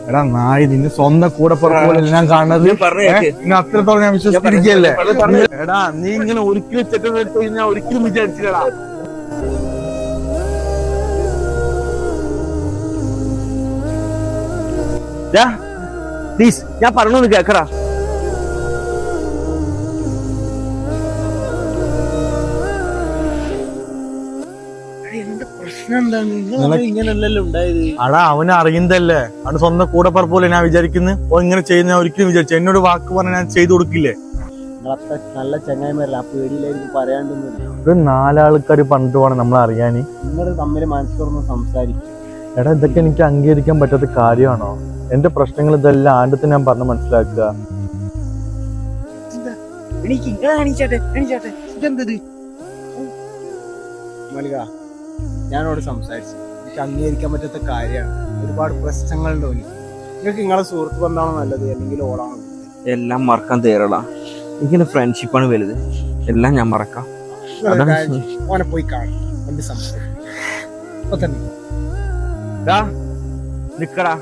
എടാ നായി നിന്റെ സ്വന്തം കൂടെ പുറത്തുപോലെ ഞാൻ കാണുന്നത് അത്രത്തോളം ഞാൻ വിശ്വസിച്ചിരിക്കല്ലേ. എടാ നീ ഇങ്ങനെ ഒരിക്കലും തെറ്റെടുത്ത് ഞാൻ ഒരിക്കലും വിചാരിച്ചില്ലടാ. പ്ലീസ് ഞാൻ പറഞ്ഞൊന്ന് കേക്കടാ. അടാ അവന് അറിയുന്നതല്ലേ, അവന് സ്വന്തം കൂടെ പറപ്പോലെ ഞാൻ വിചാരിക്കുന്നു. ഓ ഇങ്ങനെ ചെയ്യുന്ന ഒരിക്കലും വിചാരിച്ചു. എന്നോട് വാക്ക് പറഞ്ഞ ഞാൻ ചെയ്തു കൊടുക്കില്ലേ. നല്ല ചങ്ങായിമാരല്ല, ആ പേടിയിലായിരിക്കും പറയാണ്ടൊന്നുമില്ല. ഒരു 4 ആൾക്കാർ പണ്ട് വേണം നമ്മൾ അറിയാന്. നിങ്ങൾ തമ്മിൽ മനസ്സ് തുറന്ന് സംസാരിക്കും. എടാ ഇതൊക്കെ എനിക്ക് അംഗീകരിക്കാൻ പറ്റാത്ത കാര്യമാണോ? എന്റെ പ്രശ്നങ്ങൾ ഇതെല്ലാം ആണ്ടത്തെ ഞാൻ പറഞ്ഞ് മനസ്സിലാക്കുക. ഞാനോട് സംസാരിച്ചു, എനിക്ക് അംഗീകരിക്കാൻ പറ്റാത്ത കാര്യമാണ്. ഒരുപാട് പ്രശ്നങ്ങളുണ്ടോ നിങ്ങൾക്ക്? നിങ്ങളെ സുഹൃത്ത് ബന്ധമാണോ നല്ലത് അല്ലെങ്കിൽ ഓളാണോ? എല്ലാം മറക്കാൻ തയ്യാറാ. എനിക്ക് ഫ്രണ്ട്ഷിപ്പാണ് വലുത്. എല്ലാം ഞാൻ മറക്കാം. ഓനെ പോയി കാണും, സംസാരിക്കും. നിക്കടാ.